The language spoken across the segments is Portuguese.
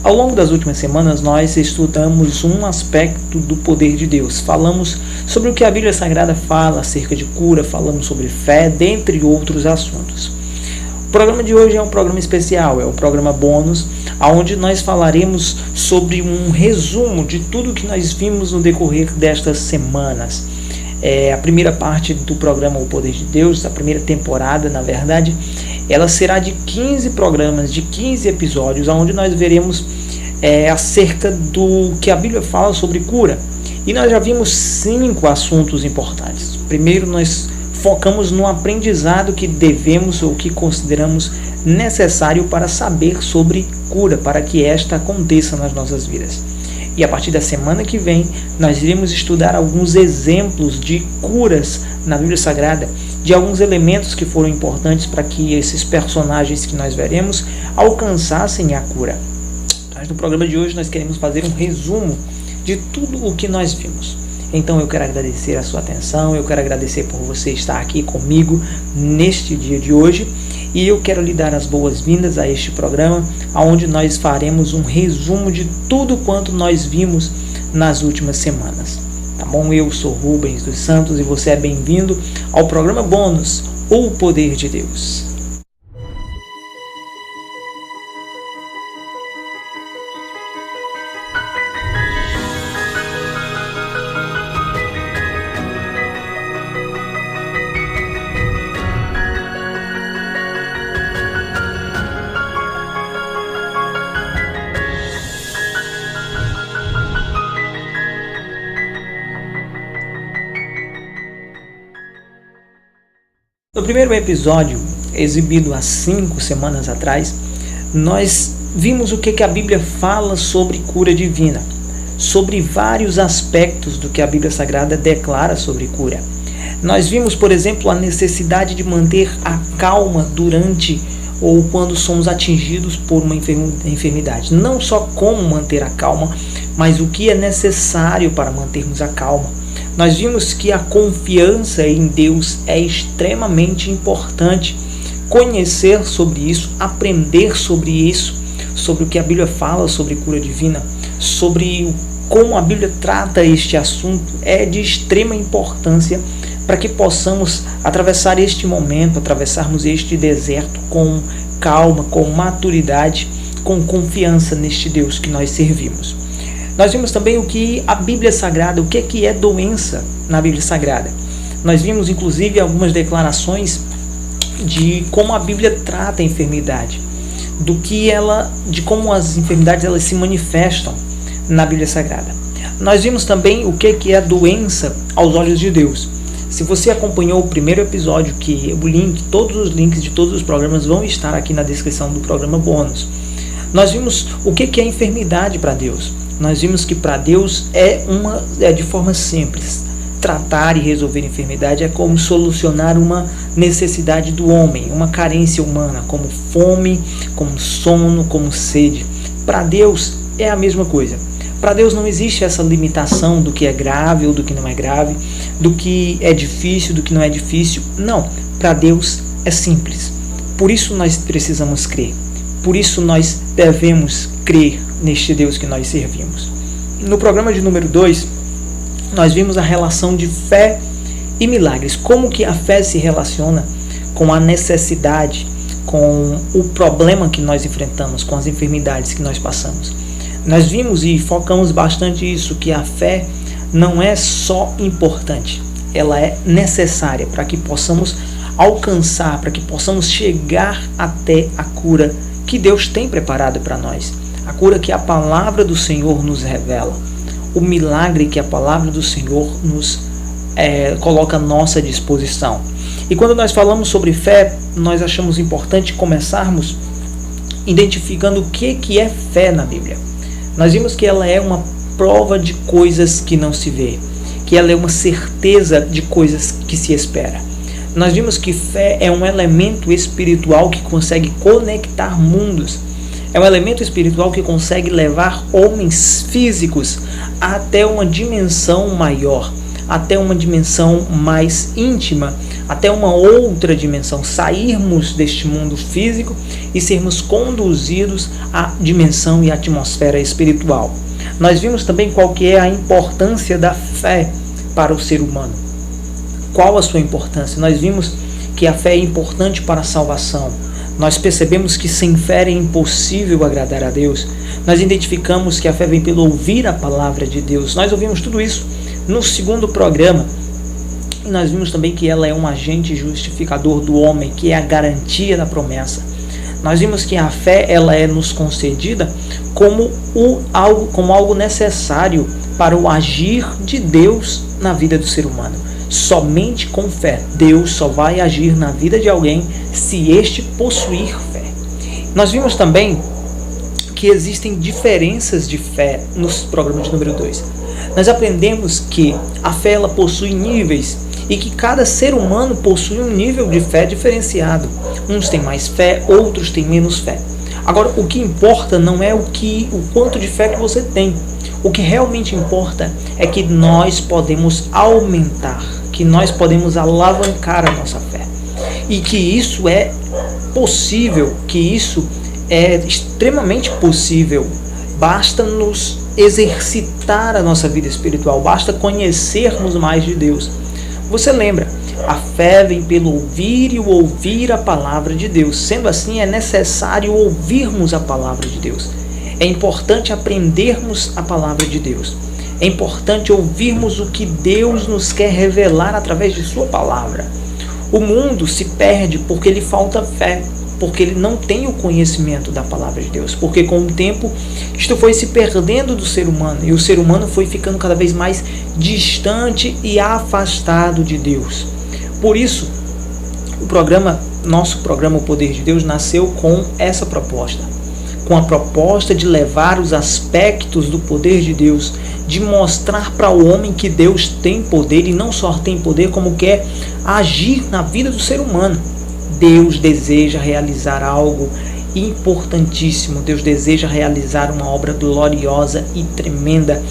Ao longo das últimas semanas, nós estudamos um aspecto do poder de Deus. Falamos sobre o que a Bíblia Sagrada fala acerca de cura, falamos sobre fé, dentre outros assuntos. O programa de hoje é um programa especial, é o programa bônus, onde nós falaremos sobre um resumo de tudo que nós vimos no decorrer destas semanas. A primeira parte do programa O Poder de Deus, a primeira temporada, na verdade, ela será de 15 programas, de 15 episódios, onde nós veremos acerca do que a Bíblia fala sobre cura. E nós já vimos 5 assuntos importantes. Primeiro, nós focamos no aprendizado que devemos ou que consideramos necessário para saber sobre cura, para que esta aconteça nas nossas vidas. E a partir da semana que vem, nós iremos estudar alguns exemplos de curas na Bíblia Sagrada, de alguns elementos que foram importantes para que esses personagens que nós veremos alcançassem a cura. Mas no programa de hoje nós queremos fazer um resumo de tudo o que nós vimos. Então eu quero agradecer a sua atenção, eu quero agradecer por você estar aqui comigo neste dia de hoje. E eu quero lhe dar as boas-vindas a este programa, onde nós faremos um resumo de tudo quanto nós vimos nas últimas semanas. Tá bom? Eu sou Rubens dos Santos e você é bem-vindo ao programa bônus, O Poder de Deus. No primeiro episódio, exibido há 5 semanas atrás, nós vimos o que a Bíblia fala sobre cura divina, sobre vários aspectos do que a Bíblia Sagrada declara sobre cura. Nós vimos, por exemplo, a necessidade de manter a calma durante ou quando somos atingidos por uma enfermidade. Não só como manter a calma, mas o que é necessário para mantermos a calma. Nós vimos que a confiança em Deus é extremamente importante. Conhecer sobre isso, aprender sobre isso, sobre o que a Bíblia fala sobre cura divina, sobre como a Bíblia trata este assunto, é de extrema importância para que possamos atravessar este momento, atravessarmos este deserto com calma, com maturidade, com confiança neste Deus que nós servimos. Nós vimos também o que a Bíblia Sagrada, o que é doença na Bíblia Sagrada. Nós vimos inclusive algumas declarações de como a Bíblia trata a enfermidade, de como as enfermidades elas se manifestam na Bíblia Sagrada. Nós vimos também o que é a doença aos olhos de Deus. Se você acompanhou o primeiro episódio, todos os links de todos os programas vão estar aqui na descrição do programa bônus. Nós vimos o que é enfermidade para Deus. Nós vimos que para Deus é de forma simples. Tratar e resolver enfermidade é como solucionar uma necessidade do homem, uma carência humana, como fome, como sono, como sede. Para Deus é a mesma coisa. Para Deus não existe essa limitação do que é grave ou do que não é grave, do que é difícil, do que não é difícil. Não, para Deus é simples. Por isso nós precisamos crer. Por isso nós devemos crer neste Deus que nós servimos. No programa de número 2, nós vimos a relação de fé e milagres. Como que a fé se relaciona com a necessidade, com o problema que nós enfrentamos, com as enfermidades que nós passamos. Nós vimos e focamos bastante isso, que a fé não é só importante, ela é necessária para que possamos alcançar, para que possamos chegar até a cura que Deus tem preparado para nós. A cura que a palavra do Senhor nos revela, o milagre que a palavra do Senhor nos coloca à nossa disposição. E quando nós falamos sobre fé, nós achamos importante começarmos identificando o que é fé na Bíblia. Nós vimos que ela é uma prova de coisas que não se vê, que ela é uma certeza de coisas que se espera. Nós vimos que fé é um elemento espiritual que consegue conectar mundos. É um elemento espiritual que consegue levar homens físicos até uma dimensão maior, até uma dimensão mais íntima, até uma outra dimensão, sairmos deste mundo físico e sermos conduzidos à dimensão e atmosfera espiritual. Nós vimos também qual que é a importância da fé para o ser humano. Qual a sua importância? Nós vimos que a fé é importante para a salvação. Nós percebemos que sem fé é impossível agradar a Deus. Nós identificamos que a fé vem pelo ouvir a palavra de Deus. Nós ouvimos tudo isso no segundo programa. E nós vimos também que ela é um agente justificador do homem, que é a garantia da promessa. Nós vimos que a fé ela é nos concedida como algo necessário para o agir de Deus na vida do ser humano. Somente com fé. Deus só vai agir na vida de alguém se este possuir fé. Nós vimos também que existem diferenças de fé no programa de número 2. Nós aprendemos que a fé ela possui níveis e que cada ser humano possui um nível de fé diferenciado. Uns têm mais fé, outros têm menos fé. Agora, o que importa não é o quanto de fé que você tem. O que realmente importa é que nós podemos aumentar, que nós podemos alavancar a nossa fé. E que isso é possível, que isso é extremamente possível. Basta nos exercitar a nossa vida espiritual, basta conhecermos mais de Deus. Você lembra, a fé vem pelo ouvir e o ouvir a palavra de Deus. Sendo assim, é necessário ouvirmos a palavra de Deus. É importante aprendermos a palavra de Deus. É importante ouvirmos o que Deus nos quer revelar através de sua palavra. O mundo se perde porque lhe falta fé, porque ele não tem o conhecimento da palavra de Deus, porque com o tempo isto foi se perdendo do ser humano e o ser humano foi ficando cada vez mais distante e afastado de Deus. Por isso, nosso programa O Poder de Deus nasceu com essa proposta, com a proposta de levar os aspectos do poder de Deus, de mostrar para o homem que Deus tem poder e não só tem poder, como quer agir na vida do ser humano. Deus deseja realizar algo importantíssimo. Deus deseja realizar uma obra gloriosa e tremenda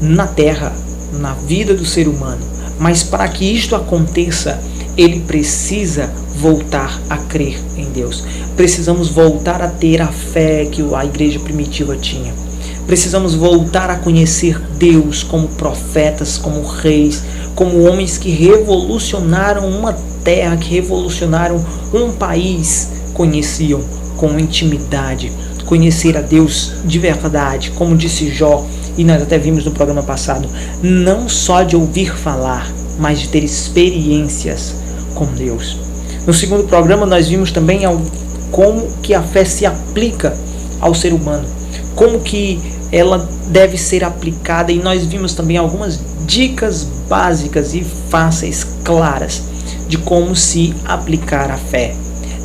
na terra, na vida do ser humano. Mas para que isto aconteça, ele precisa voltar a crer em Deus. Precisamos voltar a ter a fé que a igreja primitiva tinha. Precisamos voltar a conhecer Deus como profetas, como reis, como homens que revolucionaram uma terra, que revolucionaram um país, conheciam com intimidade, conhecer a Deus de verdade, como disse Jó, e nós até vimos no programa passado, não só de ouvir falar, mas de ter experiências com Deus. No segundo programa nós vimos também como que a fé se aplica ao ser humano, como que ela deve ser aplicada, e nós vimos também algumas dicas básicas e fáceis, claras, de como se aplicar a fé.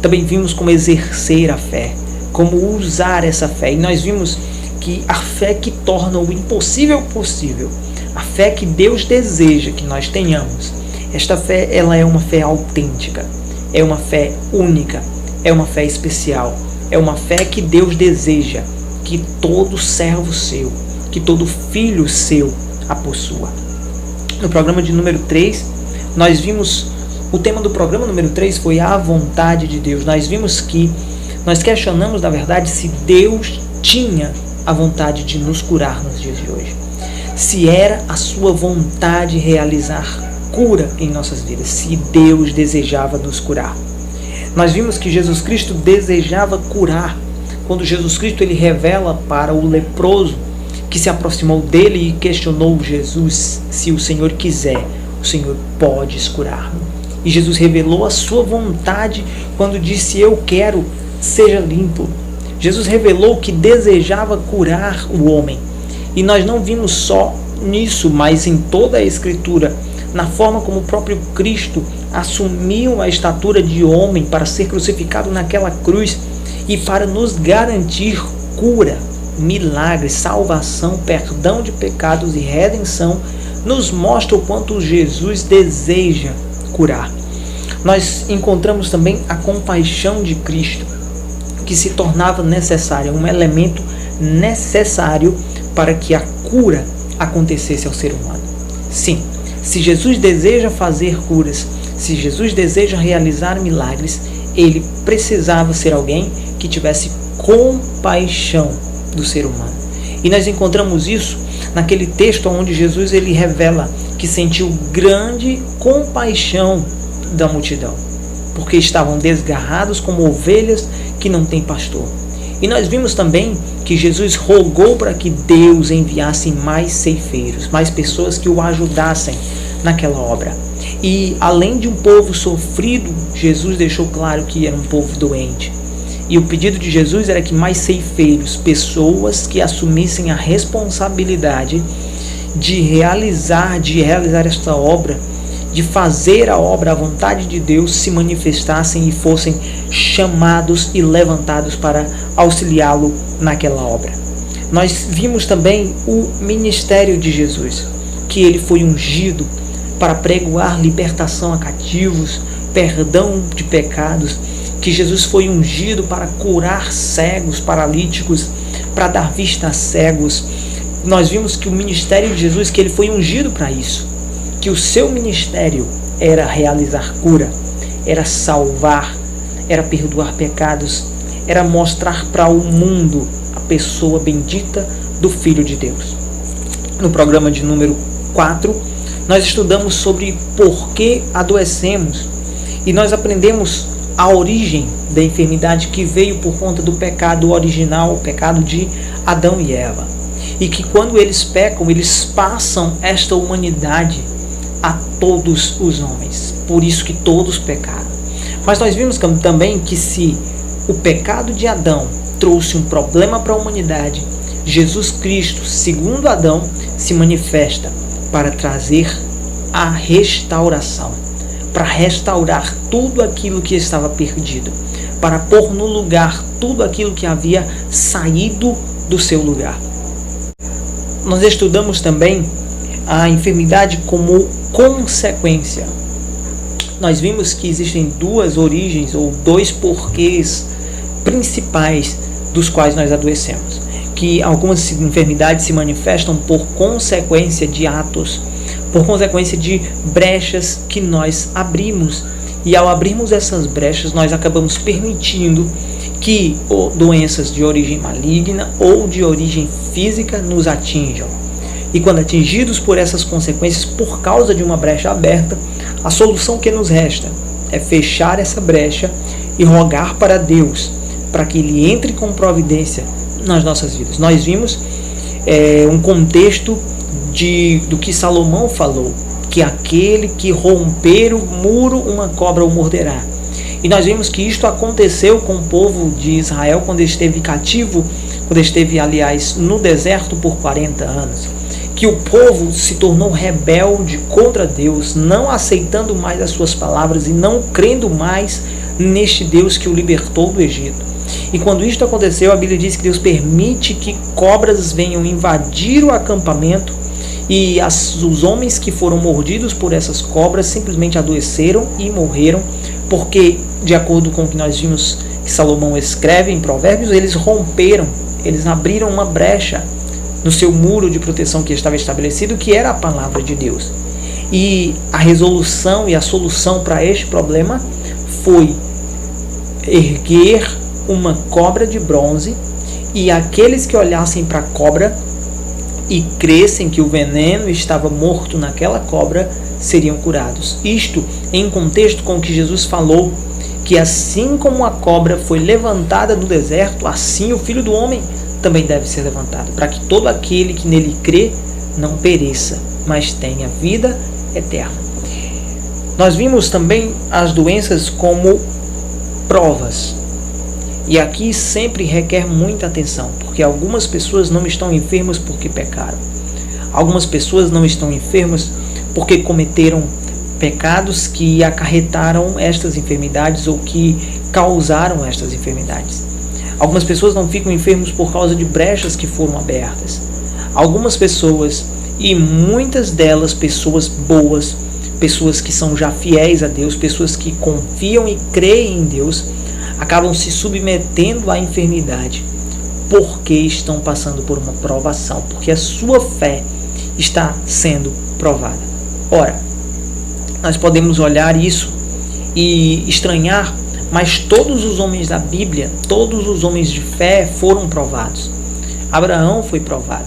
Também vimos como exercer a fé, como usar essa fé, e nós vimos que a fé que torna o impossível possível, a fé que Deus deseja que nós tenhamos, esta fé ela é uma fé autêntica, é uma fé única, é uma fé especial, é uma fé que Deus deseja que todo servo seu, que todo filho seu a possua. No programa de número 3, nós vimos, o tema do programa número 3 foi a vontade de Deus. Nós questionamos, na verdade, se Deus tinha a vontade de nos curar nos dias de hoje. Se era a sua vontade realizar cura em nossas vidas, se Deus desejava nos curar. Nós vimos que Jesus Cristo desejava curar, quando Jesus Cristo ele revela para o leproso que se aproximou dele e questionou Jesus: se o Senhor quiser, o Senhor pode curar-me. E Jesus revelou a sua vontade quando disse: eu quero, seja limpo. Jesus revelou que desejava curar o homem. E nós não vimos só nisso, mas em toda a Escritura, na forma como o próprio Cristo assumiu a estatura de homem para ser crucificado naquela cruz e para nos garantir cura, milagre, salvação, perdão de pecados e redenção, nos mostra o quanto Jesus deseja curar. Nós encontramos também a compaixão de Cristo, que se tornava necessária, um elemento necessário para que a cura acontecesse ao ser humano. Sim, se Jesus deseja fazer curas, Se Jesus deseja realizar milagres, ele precisava ser alguém que tivesse compaixão do ser humano. E nós encontramos isso naquele texto onde Jesus ele revela que sentiu grande compaixão da multidão, porque estavam desgarrados como ovelhas que não têm pastor. E nós vimos também que Jesus rogou para que Deus enviasse mais ceifeiros, mais pessoas que o ajudassem naquela obra. E além de um povo sofrido, Jesus deixou claro que era um povo doente. E o pedido de Jesus era que mais ceifeiros, pessoas que assumissem a responsabilidade de realizar esta obra, de fazer a obra, a vontade de Deus, se manifestassem e fossem chamados e levantados para auxiliá-lo naquela obra. Nós vimos também o ministério de Jesus, que ele foi ungido para pregoar libertação a cativos, perdão de pecados, que Jesus foi ungido para curar cegos, paralíticos, para dar vista a cegos. Nós vimos que o ministério de Jesus, que ele foi ungido para isso, que o seu ministério era realizar cura, era salvar, era perdoar pecados, era mostrar para o mundo a pessoa bendita do Filho de Deus. No programa de número 4, nós estudamos sobre por que adoecemos e nós aprendemos a origem da enfermidade que veio por conta do pecado original, o pecado de Adão e Eva. E que quando eles pecam, eles passam esta humanidade a todos os homens. Por isso que todos pecaram. Mas nós vimos também que se o pecado de Adão trouxe um problema para a humanidade, Jesus Cristo, segundo Adão, se manifesta para trazer a restauração, para restaurar tudo aquilo que estava perdido, para pôr no lugar tudo aquilo que havia saído do seu lugar. Nós estudamos também a enfermidade como consequência. Nós vimos que existem duas origens ou dois porquês principais dos quais nós adoecemos. Que algumas enfermidades se manifestam por consequência de atos, por consequência de brechas que nós abrimos. E ao abrirmos essas brechas, nós acabamos permitindo que doenças de origem maligna ou de origem física nos atinjam. E quando atingidos por essas consequências, por causa de uma brecha aberta, a solução que nos resta é fechar essa brecha e rogar para Deus, para que Ele entre com providência nas nossas vidas. Nós vimos um contexto do que Salomão falou, que aquele que romper o muro, uma cobra o morderá. E nós vimos que isto aconteceu com o povo de Israel quando esteve cativo, quando esteve, aliás, no deserto por 40 anos. Que o povo se tornou rebelde contra Deus, não aceitando mais as suas palavras e não crendo mais neste Deus que o libertou do Egito. E quando isto aconteceu, a Bíblia diz que Deus permite que cobras venham invadir o acampamento e os homens que foram mordidos por essas cobras simplesmente adoeceram e morreram, porque, de acordo com o que nós vimos que Salomão escreve em Provérbios, eles romperam, eles abriram uma brecha no seu muro de proteção que estava estabelecido, que era a palavra de Deus. E a resolução e a solução para este problema foi erguer uma cobra de bronze, e aqueles que olhassem para a cobra e crescem que o veneno estava morto naquela cobra seriam curados. Isto em contexto com o que Jesus falou, que assim como a cobra foi levantada do deserto, assim o Filho do Homem também deve ser levantado, para que todo aquele que nele crê não pereça, mas tenha vida eterna. Nós vimos também as doenças como provas. E aqui sempre requer muita atenção, porque algumas pessoas não estão enfermas porque pecaram. Algumas pessoas não estão enfermas porque cometeram pecados que acarretaram estas enfermidades ou que causaram estas enfermidades. Algumas pessoas não ficam enfermos por causa de brechas que foram abertas. Algumas pessoas, e muitas delas pessoas boas, pessoas que são já fiéis a Deus, pessoas que confiam e creem em Deus, acabam se submetendo à enfermidade porque estão passando por uma provação, porque a sua fé está sendo provada. Ora, Nós podemos olhar isso e estranhar, mas todos os homens da Bíblia, todos os homens de fé foram provados. Abraão foi provado,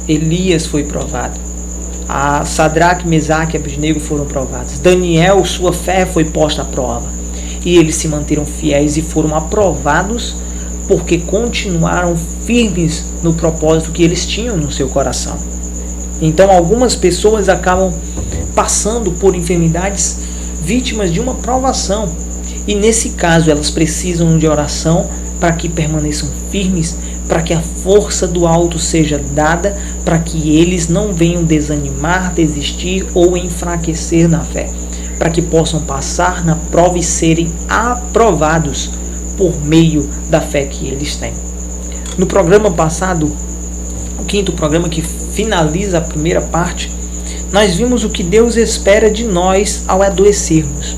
Elias foi provado, Sadraque, Mesaque e Abednego foram provados, Daniel, sua fé foi posta à prova, e eles se manteram fiéis e foram aprovados porque continuaram firmes no propósito que eles tinham no seu coração. Então algumas pessoas acabam passando por enfermidades, vítimas de uma provação, e nesse caso elas precisam de oração para que permaneçam firmes, para que a força do alto seja dada, para que eles não venham desanimar, desistir ou enfraquecer na fé, para que possam passar na prova e serem aprovados por meio da fé que eles têm. No programa passado, o quinto programa que finaliza a primeira parte, nós vimos o que Deus espera de nós ao adoecermos.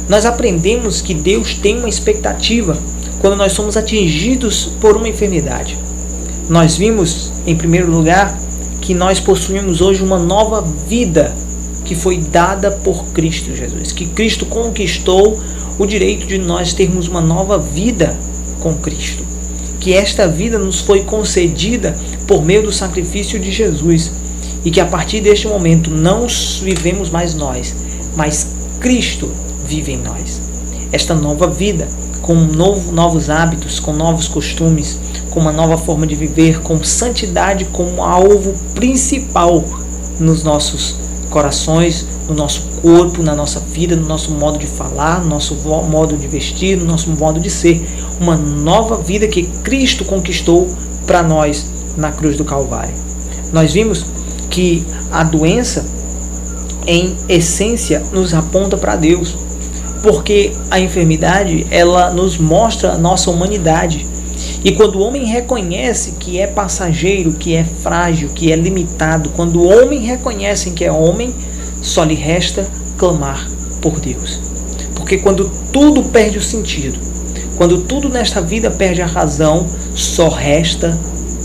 Nós aprendemos que Deus tem uma expectativa quando nós somos atingidos por uma enfermidade. Nós vimos, em primeiro lugar, que nós possuímos hoje uma nova vida que foi dada por Cristo Jesus, que Cristo conquistou o direito de nós termos uma nova vida com Cristo, que esta vida nos foi concedida por meio do sacrifício de Jesus, e que a partir deste momento não vivemos mais nós, mas Cristo vive em nós. Esta nova vida, com novos hábitos, com novos costumes, com uma nova forma de viver, com santidade como alvo principal nos nossos corações, no nosso corpo, na nossa vida, no nosso modo de falar, no nosso modo de vestir, no nosso modo de ser. Uma nova vida que Cristo conquistou para nós na cruz do Calvário. Nós vimos que a doença, em essência, nos aponta para Deus, porque a enfermidade, ela nos mostra a nossa humanidade. E quando o homem reconhece que é passageiro, que é frágil, que é limitado, quando o homem reconhece que é homem, só lhe resta clamar por Deus. Porque quando tudo perde o sentido, quando tudo nesta vida perde a razão, só resta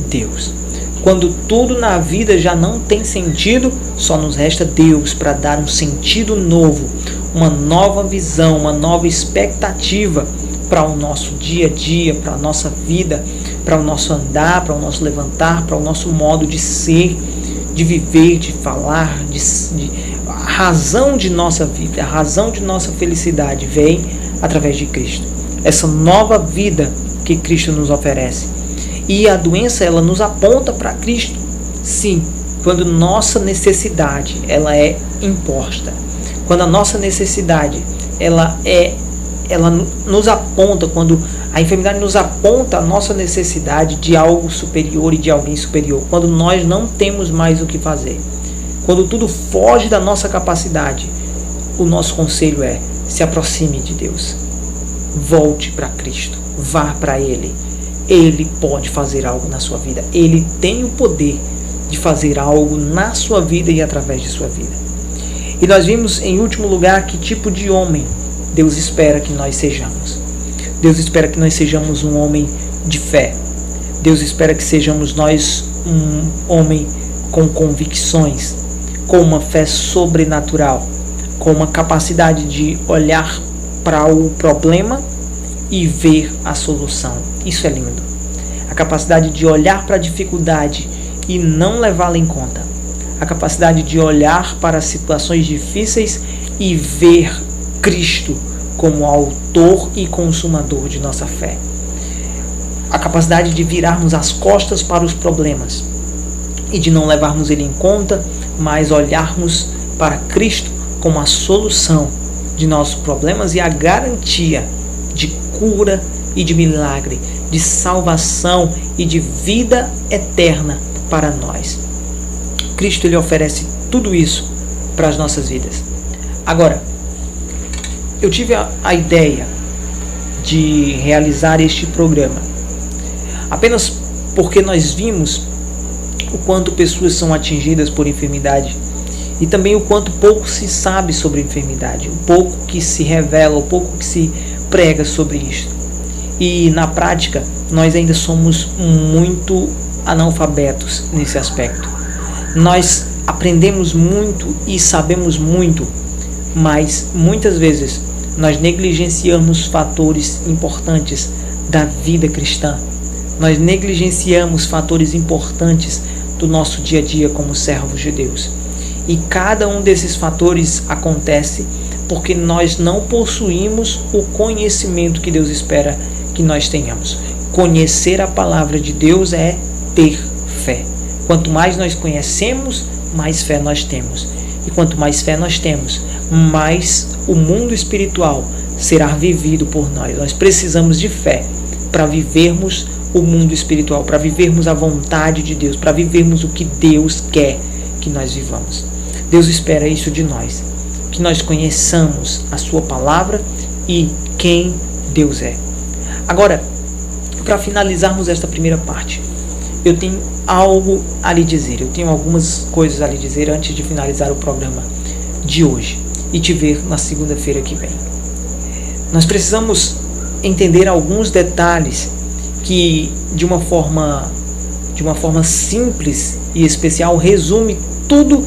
Deus. Quando tudo na vida já não tem sentido, só nos resta Deus para dar um sentido novo, uma nova visão, uma nova expectativa para o nosso dia a dia, para a nossa vida, para o nosso andar, para o nosso levantar, para o nosso modo de ser, de viver, de falar, a razão de nossa vida, a razão de nossa felicidade vem através de Cristo. Essa nova vida que Cristo nos oferece. E a doença, ela nos aponta para Cristo, sim, quando nossa necessidade ela é imposta. Quando a nossa necessidade ela nos aponta, quando a enfermidade nos aponta a nossa necessidade de algo superior e de alguém superior, quando nós não temos mais o que fazer, quando tudo foge da nossa capacidade, o nosso conselho é: se aproxime de Deus, volte para Cristo, vá para Ele. Ele pode fazer algo na sua vida, Ele tem o poder de fazer algo na sua vida e através de sua vida. E nós vimos, em último lugar, que tipo de homem Deus espera que nós sejamos. Deus espera que nós sejamos um homem de fé. Deus espera que sejamos nós um homem com convicções, com uma fé sobrenatural, com uma capacidade de olhar para o problema e ver a solução. Isso é lindo. A capacidade de olhar para a dificuldade e não levá-la em conta. A capacidade de olhar para situações difíceis e ver Cristo como autor e consumador de nossa fé. A capacidade de virarmos as costas para os problemas e de não levarmos ele em conta, mas olharmos para Cristo como a solução de nossos problemas e a garantia de cura e de milagre, de salvação e de vida eterna para nós. Cristo, ele oferece tudo isso para as nossas vidas. Agora, eu tive a ideia de realizar este programa apenas porque nós vimos o quanto pessoas são atingidas por enfermidade e também o quanto pouco se sabe sobre enfermidade, o pouco que se revela, o pouco que se prega sobre isto. E na prática, nós ainda somos muito analfabetos nesse aspecto. Nós aprendemos muito e sabemos muito, mas muitas vezes nós negligenciamos fatores importantes da vida cristã. Nós negligenciamos fatores importantes do nosso dia a dia como servos de Deus. E cada um desses fatores acontece porque nós não possuímos o conhecimento que Deus espera que nós tenhamos. Conhecer a palavra de Deus é ter fé. Quanto mais nós conhecemos, mais fé nós temos. E quanto mais fé nós temos, mais o mundo espiritual será vivido por nós. Nós precisamos de fé para vivermos o mundo espiritual, para vivermos a vontade de Deus, para vivermos o que Deus quer que nós vivamos. Deus espera isso de nós, que nós conheçamos a sua palavra e quem Deus é. Agora, para finalizarmos esta primeira parte, eu tenho algo a lhe dizer, eu tenho algumas coisas a lhe dizer antes de finalizar o programa de hoje e te ver na segunda-feira que vem. Nós precisamos entender alguns detalhes que de uma forma simples e especial resume tudo